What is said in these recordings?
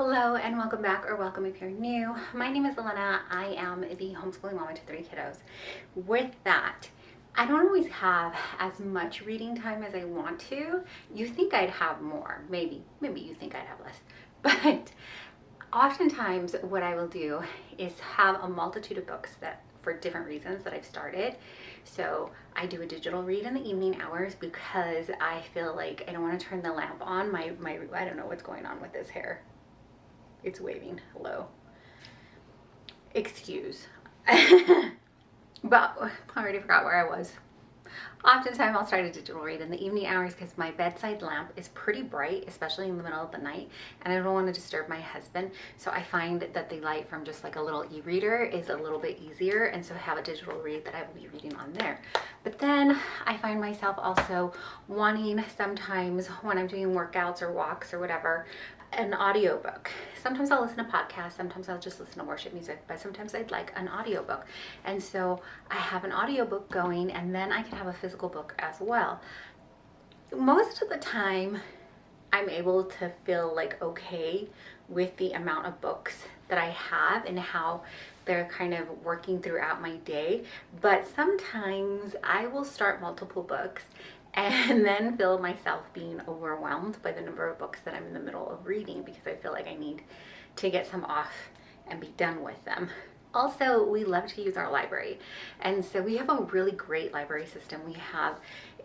Hello and welcome back, or welcome if you're new. My name is Elena. I am the homeschooling mama to 3 kiddos. With that, I don't always have as much reading time as I want to. You think I'd have more, maybe you think I'd have less, but oftentimes what I will do is have a multitude of books that for different reasons that I've started. So I do a digital read in the evening hours because I feel like I don't want to turn the lamp on. I don't know what's going on with this hair. It's waving. Hello. Excuse. But I already forgot where I was. Oftentimes I'll start a digital read in the evening hours because my bedside lamp is pretty bright, especially in the middle of the night, and I don't want to disturb my husband. So I find that the light from just like a little e-reader is a little bit easier, and so I have a digital read that I will be reading on there. But then I find myself also wanting sometimes when I'm doing workouts or walks or whatever, an audiobook. Sometimes I'll listen to podcasts, sometimes I'll just listen to worship music, but sometimes I'd like an audiobook. And so I have an audiobook going, and then I can have a physical book as well. Most of the time I'm able to feel like okay with the amount of books that I have and how they're kind of working throughout my day. But sometimes I will start multiple books and then feel myself being overwhelmed by the number of books that I'm in the middle of reading because I feel like I need to get some off and be done with them. Also, we love to use our library, and so we have a really great library system. We have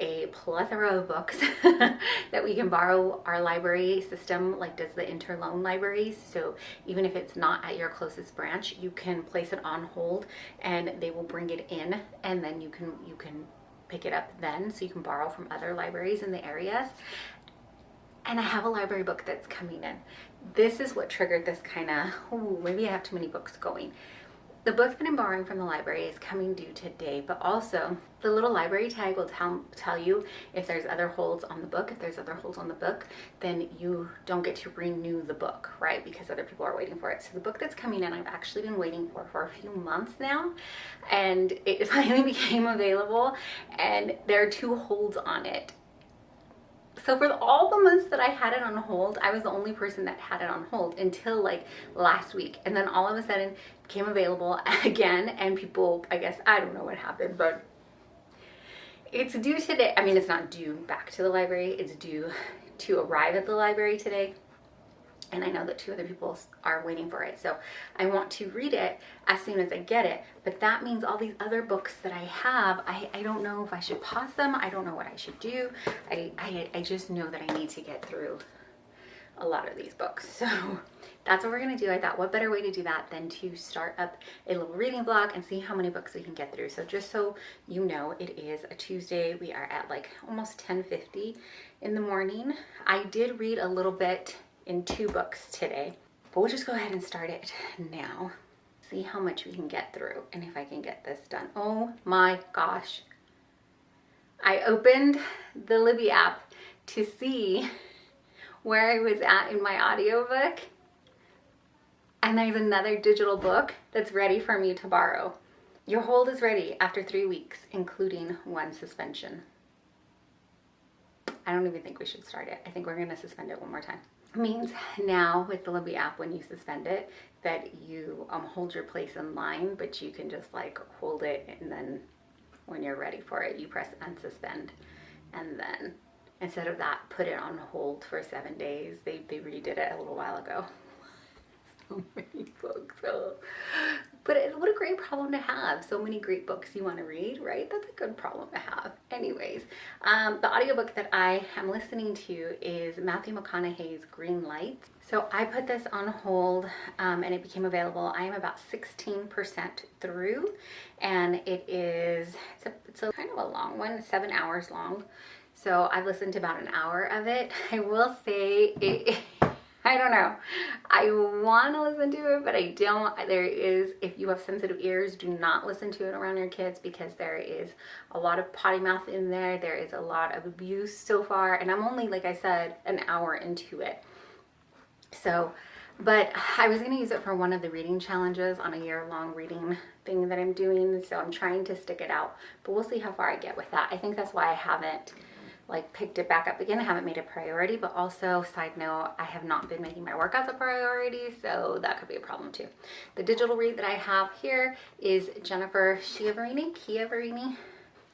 a plethora of books that we can borrow. Our library system like does the interloan libraries, so even if it's not at your closest branch, you can place it on hold and they will bring it in, and then you can pick it up then, so you can borrow from other libraries in the areas. And I have a library book that's coming in. This is what triggered this kind of, maybe I have too many books going. The book that I'm borrowing from the library is coming due today, but also the little library tag will tell you if there's other holds on the book. If there's other holds on the book, then you don't get to renew the book, right? Because other people are waiting for it. So the book that's coming in, I've actually been waiting for a few months now, and it finally became available, and there are 2 holds on it. So for all the months that I had it on hold, I was the only person that had it on hold until like last week. And then all of a sudden it became available again, and people, I guess, I don't know what happened, but it's due today. I mean, it's not due back to the library. It's due to arrive at the library today. And I know that 2 other people are waiting for it. So I want to read it as soon as I get it. But that means all these other books that I have, I don't know if I should pause them. I don't know what I should do. I just know that I need to get through a lot of these books. So that's what we're going to do. I thought, what better way to do that than to start up a little reading vlog and see how many books we can get through. So just so you know, it is a Tuesday. We are at like almost 10:50 in the morning. I did read a little bit in 2 books today, but we'll just go ahead and start it now. See how much we can get through and if I can get this done. Oh my gosh. I opened the Libby app to see where I was at in my audiobook, and there's another digital book that's ready for me to borrow. Your hold is ready after 3 weeks, including 1 suspension. I don't even think we should start it. I think we're going to suspend it one more time. Means now with the Libby app, when you suspend it, that you hold your place in line, but you can just like hold it, and then when you're ready for it, you press unsuspend, and then instead of that, put it on hold for 7 days. They redid it a little while ago. So many books. Oh. But what a great problem to have. So many great books you want to read, right? That's a good problem to have. Anyways, the audiobook that I am listening to is Matthew McConaughey's Green Lights. So I put this on hold, and it became available. I am about 16% through, and it's a kind of a long one, 7 hours long. So I've listened to about an hour of it. I will say I don't know. I want to listen to it, but I don't. If you have sensitive ears, do not listen to it around your kids, because there is a lot of potty mouth in there. There is a lot of abuse so far, and I'm only, like I said, an hour into it. So, but I was going to use it for one of the reading challenges on a year-long reading thing that I'm doing, so I'm trying to stick it out, but we'll see how far I get with that. I think that's why I haven't like picked it back up again. I haven't made it a priority, but also side note, I have not been making my workouts a priority, so that could be a problem too. The digital read that I have here is Jennifer Chiaverini,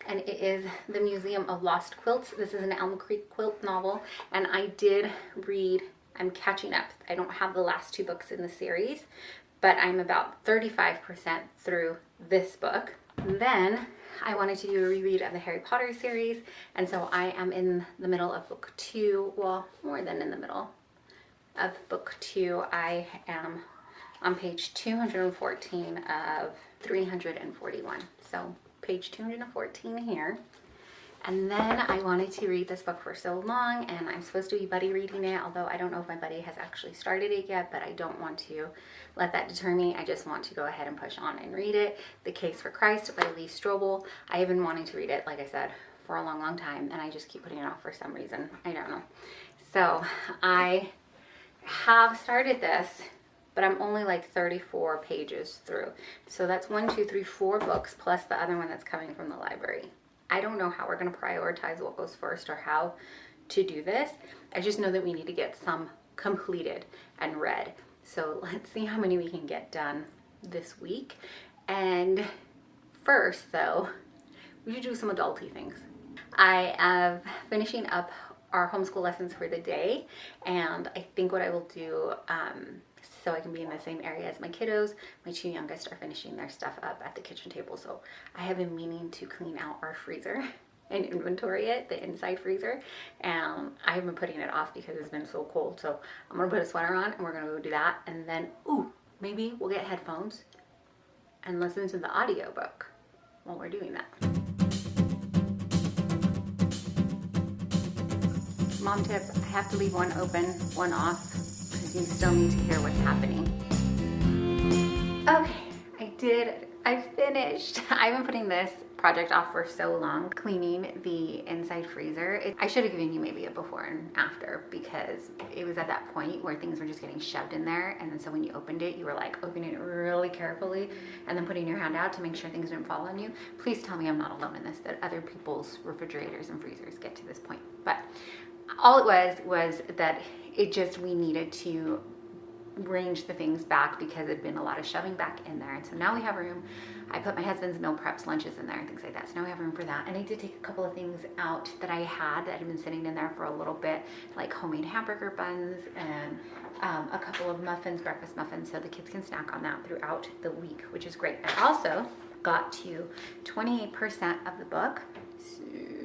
and it is The Museum of Lost Quilts. This is an Elm Creek quilt novel, and I did read, I'm catching up. I don't have the last 2 books in the series, but I'm about 35% through this book. And then I wanted to do a reread of the Harry Potter series, and so I am in the middle of book 2, well, more than in the middle of book 2. I am on page 214 of 341. So page 214 here. And then I wanted to read this book for so long, and I'm supposed to be buddy reading it, although I don't know if my buddy has actually started it yet, but I don't want to let that deter me. I just want to go ahead and push on and read it. The Case for Christ by Lee Strobel. I have been wanting to read it, like I said, for a long time, and I just keep putting it off for some reason. I don't know. So I have started this, but I'm only like 34 pages through. So that's 4 books plus the other one that's coming from the library. I don't know how we're going to prioritize what goes first or how to do this. I just know that we need to get some completed and read. So let's see how many we can get done this week. And first though, we should do some adulty things. I am finishing up our homeschool lessons for the day, and I think what I will do, so I can be in the same area as my kiddos, my 2 youngest are finishing their stuff up at the kitchen table. So I have been meaning to clean out our freezer and inventory it, the inside freezer. And I have been putting it off because it's been so cold. So I'm gonna put a sweater on and we're gonna go do that. And then, ooh, maybe we'll get headphones and listen to the audiobook while we're doing that. Mom tip, I have to leave one open, one off, because you still need to hear what's happening. Okay, I finished. I've been putting this project off for so long, cleaning the inside freezer. I should have given you maybe a before and after, because it was at that point where things were just getting shoved in there, and then so when you opened it, you were like opening it really carefully and then putting your hand out to make sure things didn't fall on you. Please tell me I'm not alone in this, that other people's refrigerators and freezers get to this point. But all it was that we needed to range the things back because there'd been a lot of shoving back in there. And so now we have room. I put my husband's meal preps, lunches in there and things like that. So now we have room for that. And I did take a couple of things out that I had that had been sitting in there for a little bit, like homemade hamburger buns and a couple of muffins, breakfast muffins, so the kids can snack on that throughout the week, which is great. I also got to 28% of the book.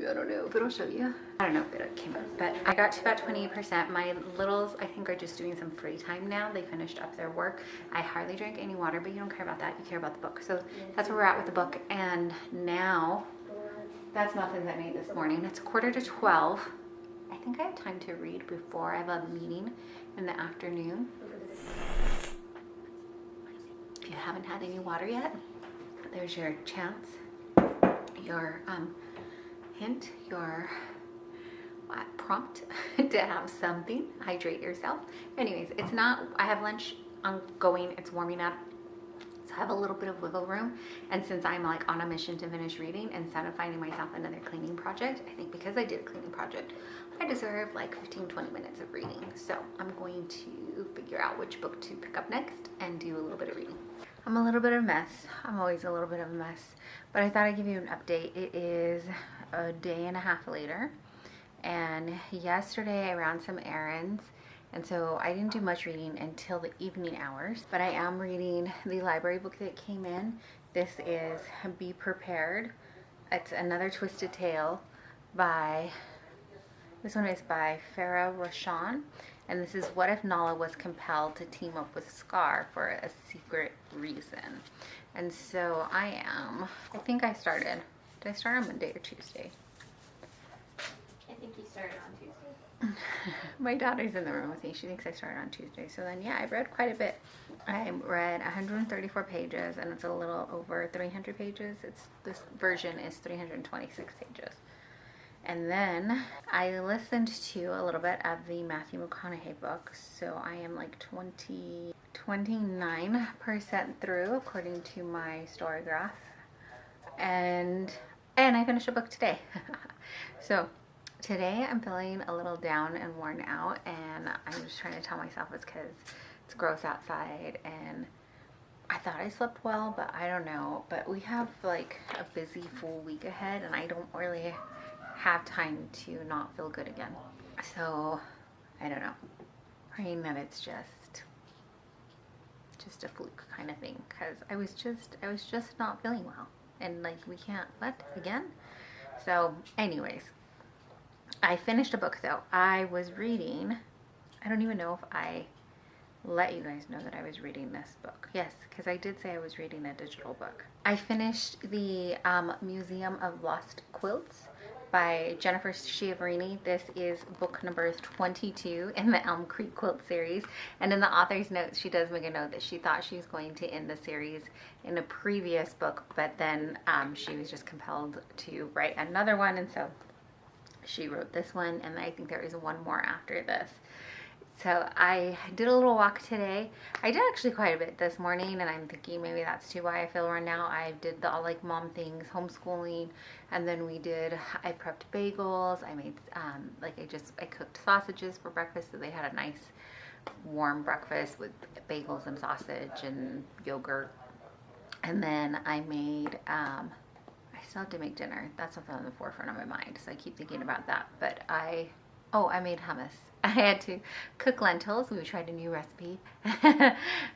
I don't know if it'll show you. I don't know if it came up, but I got to about 28%. My littles, I think, are just doing some free time now. They finished up their work. I hardly drank any water, but you don't care about that. You care about the book. So that's where we're at with the book. And now, that's muffins I made this morning. It's 11:45. I think I have time to read before I have a meeting in the afternoon. If you haven't had any water yet, there's your chance, your hint, your prompt to have something. Hydrate yourself. Anyways, it's not, I have lunch ongoing, it's warming up, so I have a little bit of wiggle room. And since I'm like on a mission to finish reading instead of finding myself another cleaning project, I think because I did a cleaning project, I deserve like 15-20 minutes of reading. So I'm going to figure out which book to pick up next and do a little bit of reading. I'm a little bit of a mess. I'm always a little bit of a mess, but I thought I'd give you an update. It is a day and a half later, and yesterday I ran some errands, and so I didn't do much reading until the evening hours, but I am reading the library book that came in. This is Be Prepared. It's another twisted tale by, this one is by Farah Roshan, and this is What If Nala Was Compelled to Team Up with Scar for a Secret Reason. And so I think I started, did I start on Monday or Tuesday? I think you started on Tuesday. My daughter's in the room with me. She thinks I started on Tuesday. So then, yeah, I read quite a bit. I read 134 pages, and it's a little over 300 pages. This version is 326 pages. And then I listened to a little bit of the Matthew McConaughey book. So I am like 29% through according to my Storygraph. And I finished a book today. So Today I'm feeling a little down and worn out, and I'm just trying to tell myself it's because it's gross outside and I thought I slept well, but I don't know. But we have like a busy full week ahead, and I don't really have time to not feel good again. So I don't know. Praying that it's just a fluke kind of thing, because I was just not feeling well, and like we can't what again. So anyways, I finished a book though. I was reading, I don't even know if I let you guys know that I was reading this book. Yes, because I did say I was reading a digital book. I finished the Museum of Lost Quilts by Jennifer Schiaverini. This is book number 22 in the Elm Creek Quilt series. And in the author's notes, she does make a note that she thought she was going to end the series in a previous book, but then she was just compelled to write another one, and so she wrote this one, and I think there is one more after this. So I did a little walk today. I did actually quite a bit this morning, and I'm thinking maybe that's too why I feel run out. I did the all like mom things, homeschooling, and then I prepped bagels. I made I cooked sausages for breakfast, so they had a nice warm breakfast with bagels and sausage and yogurt. And then I made I still have to make dinner. That's something on the forefront of my mind, so I keep thinking about that. But I made hummus. I had to cook lentils. We tried a new recipe.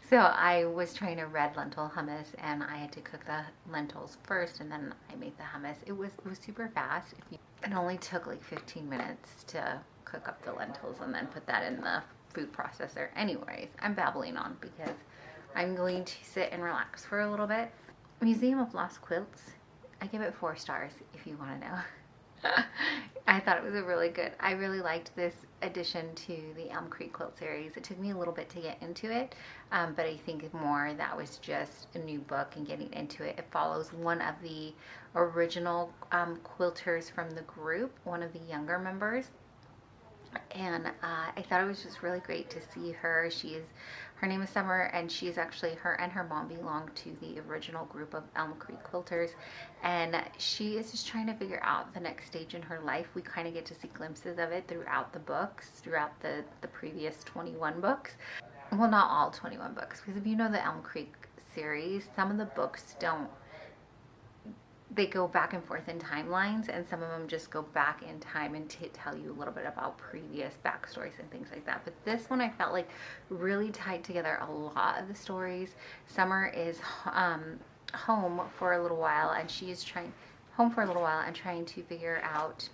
So I was trying a red lentil hummus, and I had to cook the lentils first, and then I made the hummus. It was super fast. It only took like 15 minutes to cook up the lentils and then put that in the food processor. Anyways, I'm babbling on because I'm going to sit and relax for a little bit. Museum of Lost Quilts. I give it 4 stars if you want to know. I thought it was I really liked this addition to the Elm Creek Quilt series. It took me a little bit to get into it, but I think more that was just a new book and getting into it. It follows one of the original quilters from the group, one of the younger members. And I thought it was just really great to see her. Her name is Summer, and she's actually, her and her mom belong to the original group of Elm Creek Quilters, and she is just trying to figure out the next stage in her life. We kind of get to see glimpses of it throughout the books, throughout the previous 21 books. Well, not all 21 books, because if you know the Elm Creek series, some of the books they go back and forth in timelines, and some of them just go back in time and tell you a little bit about previous backstories and things like that. But this one I felt like really tied together a lot of the stories. Summer is home for a little while, and she is trying to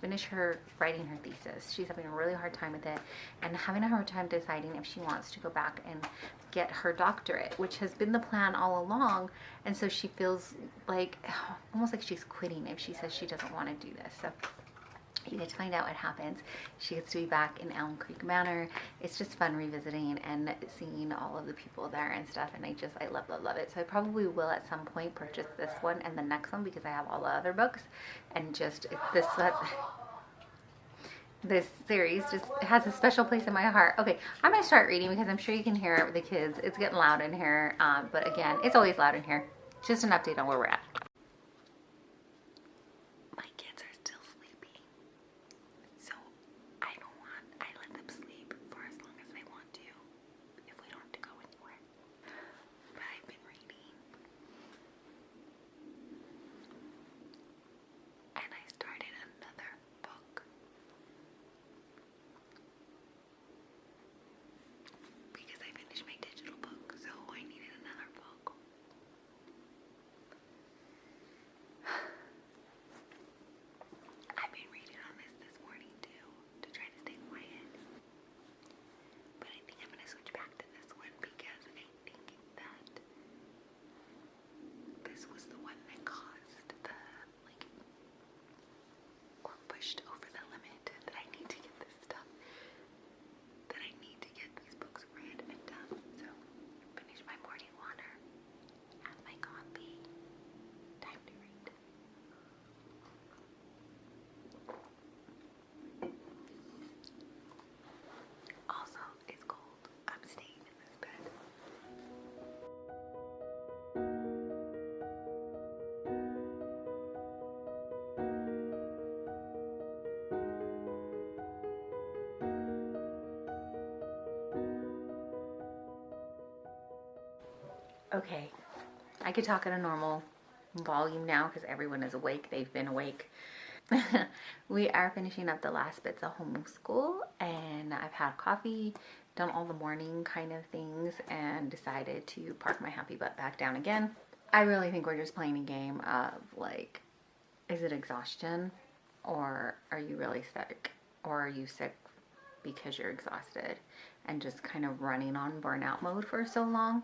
finish her writing her thesis. She's having a really hard time with it, and having a hard time deciding if she wants to go back and get her doctorate, which has been the plan all along. And so she feels like almost like she's quitting if she says she doesn't want to do this. So you get to find out what happens. She gets to be back in Elm Creek Manor. It's just fun revisiting and seeing all of the people there and stuff, and I love it. So I probably will at some point purchase this one and the next one, because I have all the other books, and this series just has a special place in my heart. Okay, I'm gonna start reading because I'm sure you can hear the kids. It's getting loud in here, but again, it's always loud in here. Just an update on where we're at. My kids are still sleeping, so I let them sleep for as long as they want to, if we don't have to go anywhere. But I've been reading, and I started another book because I finished my digital book, so I needed another book. Okay, I could talk at a normal volume now because everyone is awake. They've been awake. We are finishing up the last bits of homeschool, and I've had coffee, done all the morning kind of things, and decided to park my happy butt back down again. I really think we're just playing a game of like, is it exhaustion, or are you really sick, or are you sick because you're exhausted and just kind of running on burnout mode for so long?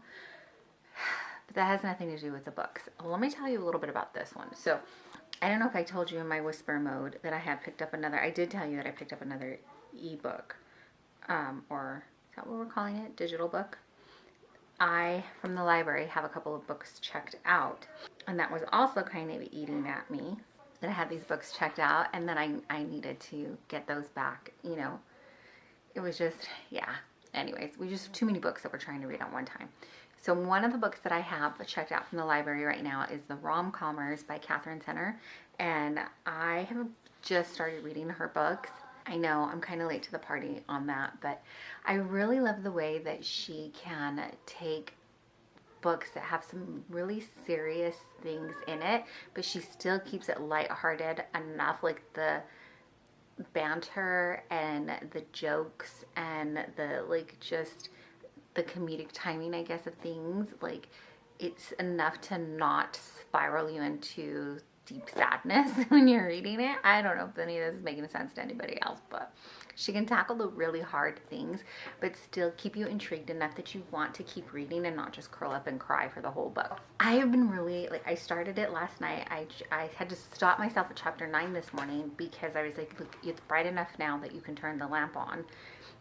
But that has nothing to do with the books. Let me tell you a little bit about this one. So I don't know if I told you in my whisper mode that I had picked up another, I did tell you that I picked up another ebook, or is that what we're calling it? Digital book. I, from the library, have a couple of books checked out, and that was also kind of eating at me, that I had these books checked out and then I needed to get those back. You know, it was just, yeah. Anyways, we just too many books that we're trying to read at one time. So one of the books that I have checked out from the library right now is The Rom-Commers by Catherine Tenner, and I have just started reading her books. I know I'm kind of late to the party on that, but I really love the way that she can take books that have some really serious things in it, but she still keeps it lighthearted enough, like the banter and the jokes and the like, just the comedic timing, I guess, of things. Like, it's enough to not spiral you into deep sadness when you're reading it. I don't know if any of this is making sense to anybody else, but she can tackle the really hard things, but still keep you intrigued enough that you want to keep reading and not just curl up and cry for the whole book. I have been really, like, I started it last night. I had to stop myself at chapter 9 this morning because I was like, look, it's bright enough now that you can turn the lamp on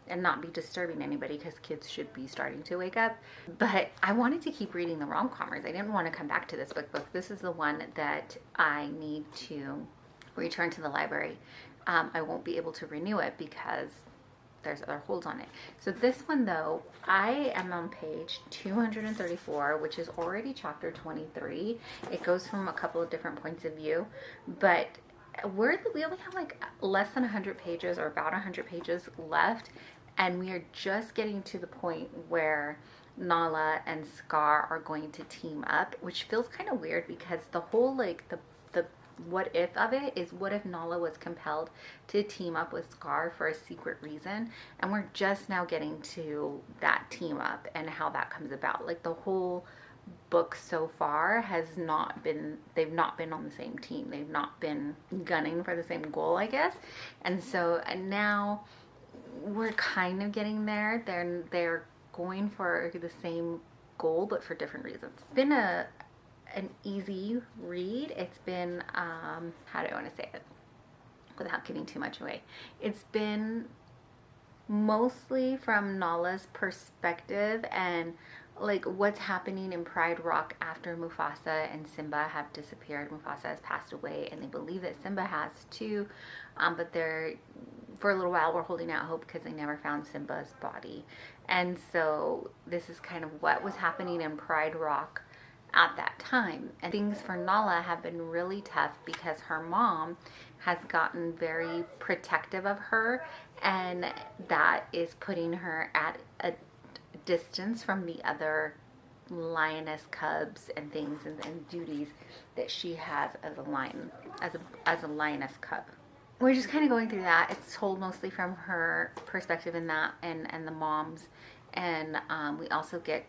and not be disturbing anybody because kids should be starting to wake up. But I wanted to keep reading the rom-commers. I didn't want to come back to this book. This is the one that I need to return to the library. I won't be able to renew it because there's other holds on it. So this one, though, I am on page 234, which is already chapter 23. It goes from a couple of different points of view, but we only have like less than 100 pages, or about 100 pages left, and we are just getting to the point where Nala and Scar are going to team up, which feels kind of weird because the whole, like, the what if of it is, what if Nala was compelled to team up with Scar for a secret reason, and we're just now getting to that team up and how that comes about. Like, the whole book so far has not been, they've not been on the same team, they've not been gunning for the same goal, I guess. And now we're kind of getting there. They're going for the same goal but for different reasons. It's been an easy read. It's been how do I want to say it without giving too much away? It's been mostly from Nala's perspective and like what's happening in Pride Rock after Mufasa and Simba have disappeared. Mufasa has passed away, and they believe that Simba has too, but for a little while we're holding out hope because they never found Simba's body. And so this is kind of what was happening in Pride Rock at that time. And things for Nala have been really tough because her mom has gotten very protective of her, and that is putting her at a distance from the other lioness cubs and things and duties that she has as a lioness cub. We're just kind of going through that. It's told mostly from her perspective in that, and the mom's, and we also get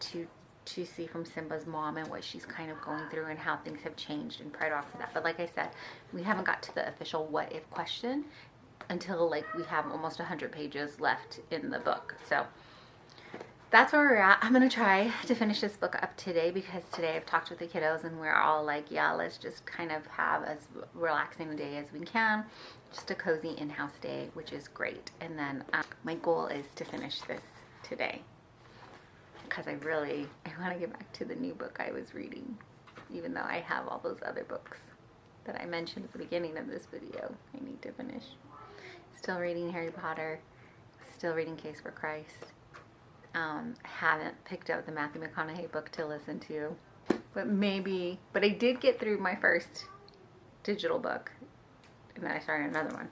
to see from Simba's mom and what she's kind of going through and how things have changed in Pride Rock for that. But like I said, we haven't got to the official what if question until like we have almost 100 pages left in the book. So that's where we're at. I'm going to try to finish this book up today because today I've talked with the kiddos and we're all like, yeah, let's just kind of have as relaxing a day as we can. Just a cozy in-house day, which is great. And then my goal is to finish this today because I want to get back to the new book I was reading, even though I have all those other books that I mentioned at the beginning of this video I need to finish. Still reading Harry Potter, still reading Case for Christ. Haven't picked up the Matthew McConaughey book to listen to, but I did get through my first digital book, and then I started another one.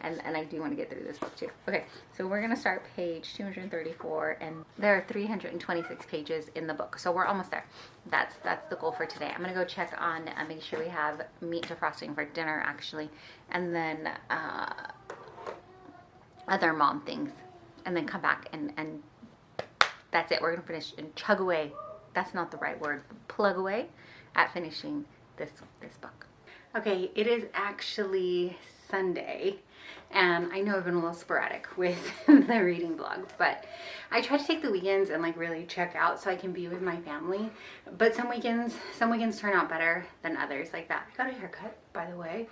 and I do want to get through this book too. Okay, so we're gonna start page 234, and there are 326 pages in the book, so we're almost there. That's the goal for today. I'm gonna go check on make sure we have meat defrosting for dinner actually, and then other mom things, and then come back and that's it. We're gonna finish and chug away. That's not the right word. Plug away at finishing this book. Okay, it is actually Sunday, and I know I've been a little sporadic with the reading blog, but I try to take the weekends and like really check out so I can be with my family. But some weekends turn out better than others, like that. I got a haircut, by the way.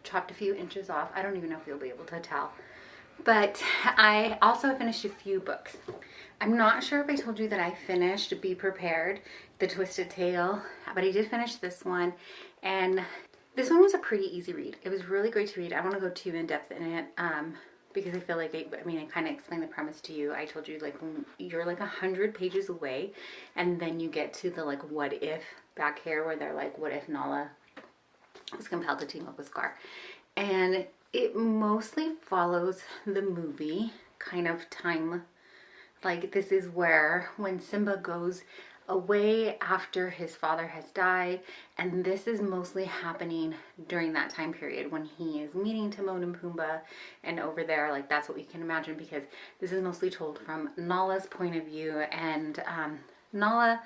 Chopped a few inches off. I don't even know if you'll be able to tell. But I also finished a few books. I'm not sure if I told you that I finished Be Prepared, The Twisted Tale, but I did finish this one, and this one was a pretty easy read. It was really great to read. I don't want to go too in depth in it because I feel like I kind of explained the premise to you. I told you like you're like 100 pages away, and then you get to the like what if back here where they're like, what if Nala was compelled to team up with Scar, and it mostly follows the movie kind of time. Like this is where when Simba goes away after his father has died, and this is mostly happening during that time period when he is meeting Timon and Pumbaa, and over there, like that's what we can imagine, because this is mostly told from Nala's point of view, and Nala,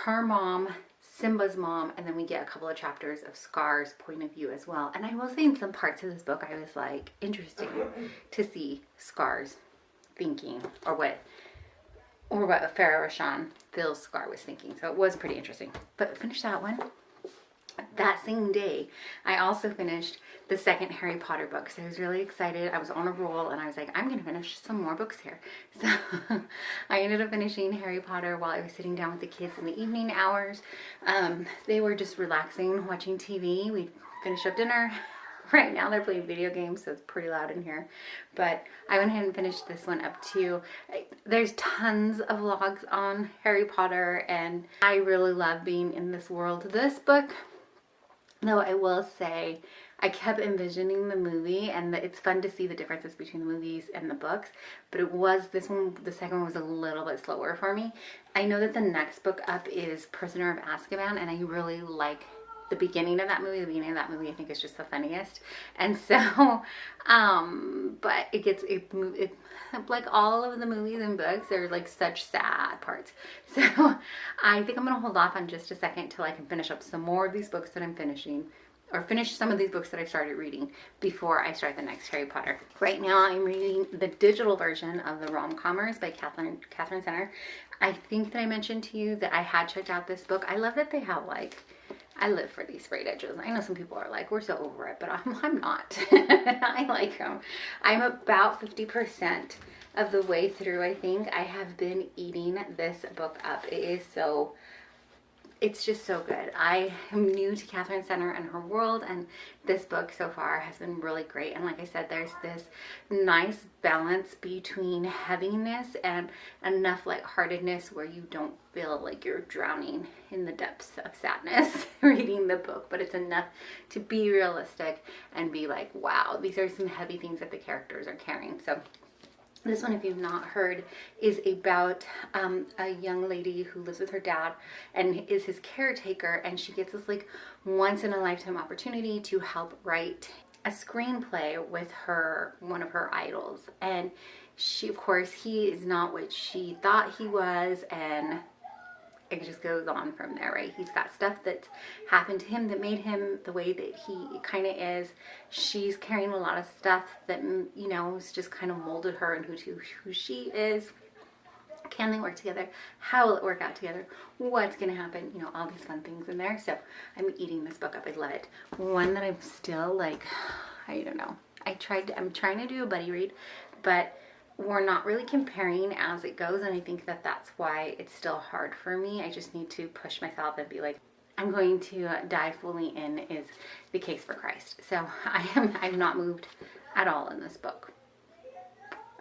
her mom, Simba's mom, and then we get a couple of chapters of Scar's point of view as well. And I will say in some parts of this book I was like, interesting to see Scar's thinking, or what Pharaoh Rashan feels Scar was thinking. So it was pretty interesting. But finished that one. That same day, I also finished the second Harry Potter book. So I was really excited. I was on a roll, and I was like, I'm going to finish some more books here. So I ended up finishing Harry Potter while I was sitting down with the kids in the evening hours. They were just relaxing, watching TV. We finished up dinner. Right now they're playing video games, so it's pretty loud in here. But I went ahead and finished this one up too. There's tons of vlogs on Harry Potter, and I really love being in this world. This book, though, I will say, I kept envisioning the movie, and it's fun to see the differences between the movies and the books, but it was, this one, the second one was a little bit slower for me. I know that the next book up is Prisoner of Azkaban, and I really like the beginning of that movie. The beginning of that movie I think is just the funniest, and so but it like all of the movies and books, they're like such sad parts, so I think I'm gonna hold off on just a second till I can finish up some more of these books that I'm finishing, or finish some of these books that I started reading before I start the next Harry Potter. Right now I'm reading the digital version of the Rom-Commers by Catherine Center. I think that I mentioned to you that I had checked out this book. I love that they have like, I live for these sprayed edges. I know some people are like, we're so over it, but I'm not. I like them. I'm about 50% of the way through, I think. I have been eating this book up. It's just so good. I am new to Catherine Center and her world, and this book so far has been really great. And like I said, there's this nice balance between heaviness and enough lightheartedness where you don't feel like you're drowning in the depths of sadness reading the book, but it's enough to be realistic and be like, wow, these are some heavy things that the characters are carrying. So this one, if you've not heard, is about a young lady who lives with her dad and is his caretaker, and she gets this like once in a lifetime opportunity to help write a screenplay with one of her idols. And she, of course, he is not what she thought he was, and it just goes on from there, right? He's got stuff that's happened to him that made him the way that he kind of is. She's carrying a lot of stuff that, you know, has just kind of molded her into who she is. Can they work together? How will it work out together? What's going to happen? You know, all these fun things in there. So I'm eating this book up. I love it. One that I'm still like, I don't know. I'm trying to do a buddy read, but we're not really comparing as it goes, and I think that that's why it's still hard for me. I just need to push myself and be like, I'm going to dive fully in, is The Case for Christ. So I'm not moved at all in this book,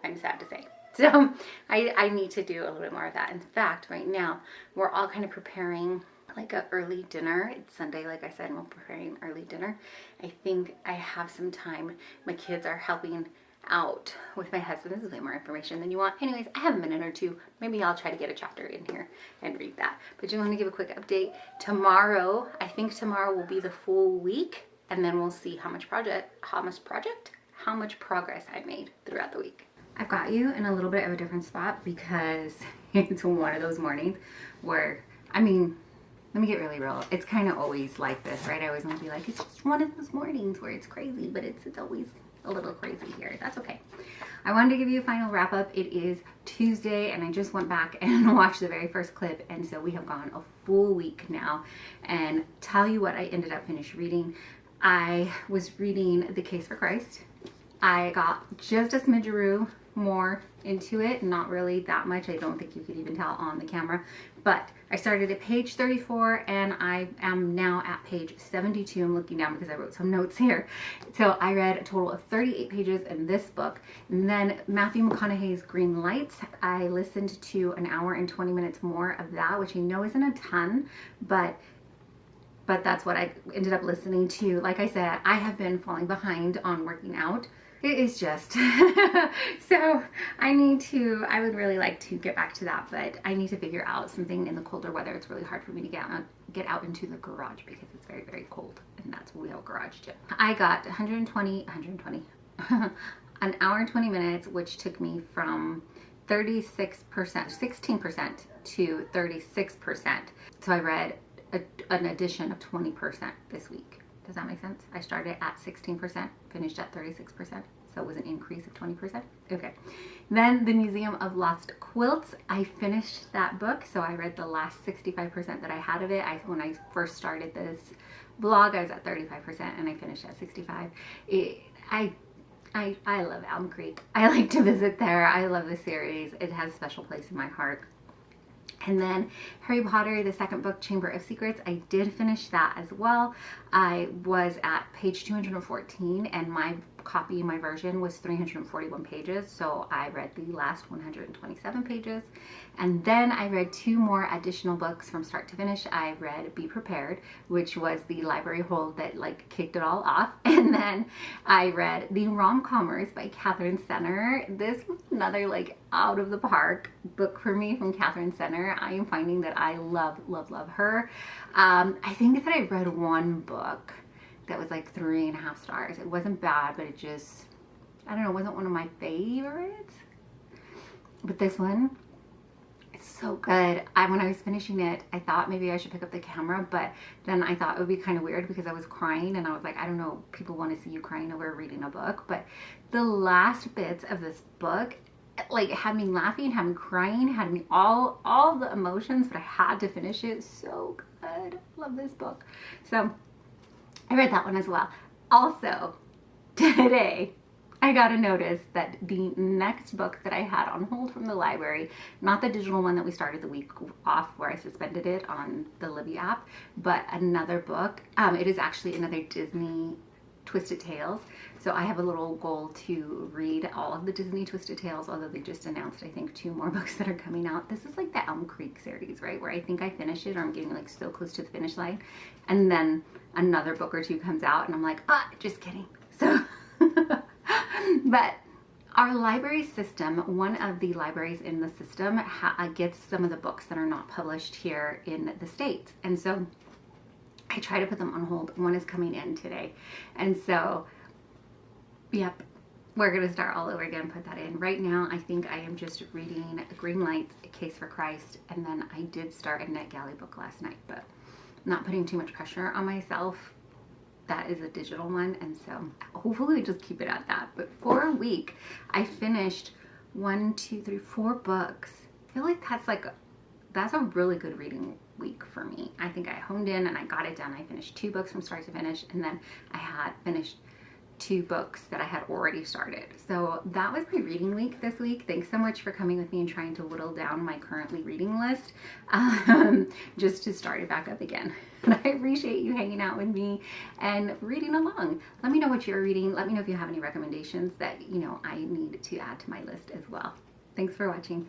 I'm sad to say. So I need to do a little bit more of that. In fact, right now we're all kind of preparing like a early dinner. It's Sunday, like I said, and we're preparing early dinner. I think I have some time. My kids are helping out with my husband. This is way more information than you want. Anyways, I have a minute or two. Maybe I'll try to get a chapter in here and read that. But just want to give a quick update. Tomorrow, I think tomorrow will be the full week, and then we'll see how much progress I made throughout the week. I've got you in a little bit of a different spot because it's one of those mornings where, I mean, let me get really real. It's kind of always like this, right? I always want to be like, it's just one of those mornings where it's crazy, but it's always a little crazy here. That's okay. I wanted to give you a final wrap up. It is Tuesday and I just went back and watched the very first clip, and so we have gone a full week now. And tell you what I ended up finished reading. I was reading The Case for Christ. I got just a smidgeroo more into it, not really that much. I don't think you could even tell on the camera, but I started at page 34 and I am now at page 72. I'm looking down because I wrote some notes here. So I read a total of 38 pages in this book. And then Matthew McConaughey's Green Lights, I listened to an hour and 20 minutes more of that, which I know isn't a ton, but that's what I ended up listening to. Like I said, I have been falling behind on working out. It is just, so I would really like to get back to that, but I need to figure out something in the colder weather. It's really hard for me to get out into the garage because it's very, very cold, and that's what we have a garage gym. I got an hour and 20 minutes, which took me from 16% to 36%. So I read an addition of 20% this week. Does that make sense? I started at 16%, finished at 36%. So it was an increase of 20%. Okay. Then The Museum of Lost Quilts. I finished that book. So I read the last 65% that I had of it. When I first started this vlog, I was at 35% and I finished at 65. I love Elm Creek. I like to visit there. I love the series. It has a special place in my heart. And then Harry Potter, the second book, Chamber of Secrets, I did finish that as well. I was at page 214 and my version was 341 pages. So I read the last 127 pages. And then I read 2 more additional books from start to finish. I read Be Prepared, which was the library hold that like kicked it all off. And then I read The Rom-Commers by Catherine Senner. This was another like out of the park book for me from Catherine Senner. I am finding that I love her. I think that I read one book that was like 3.5 stars. It wasn't bad, but it just, I don't know, wasn't one of my favorites. But this one, it's so good. When I was finishing it, I thought maybe I should pick up the camera, but then I thought it would be kind of weird because I was crying and I was like, I don't know, people want to see you crying over reading a book. But the last bits of this book, like, had me laughing, had me crying, had me all the emotions, but I had to finish it. So good. Love this book. So I read that one as well. Also, today, I got a notice that the next book that I had on hold from the library, not the digital one that we started the week off where I suspended it on the Libby app, but another book. It is actually another Disney Twisted Tales. So I have a little goal to read all of the Disney Twisted Tales, although they just announced, I think, 2 more books that are coming out. This is like the Elm Creek series, right? Where I think I finish it or I'm getting like so close to the finish line. And then another book or 2 comes out and I'm like, just kidding. So, but our library system, one of the libraries in the system gets some of the books that are not published here in the States. And so I try to put them on hold. One is coming in today. And so, yep, we're going to start all over again, put that in. Right now, I think I am just reading Green Lights, A Case for Christ, and then I did start a NetGalley book last night, but not putting too much pressure on myself. That is a digital one, and so hopefully we just keep it at that. But for a week, I finished 4 books. I feel like that's a really good reading week for me. I think I honed in and I got it done. I finished 2 books from start to finish, and then I had finished 2 books that I had already started. So that was my reading week this week. Thanks so much for coming with me and trying to whittle down my currently reading list just to start it back up again. And I appreciate you hanging out with me and reading along. Let me know what you're reading. Let me know if you have any recommendations that, I need to add to my list as well. Thanks for watching.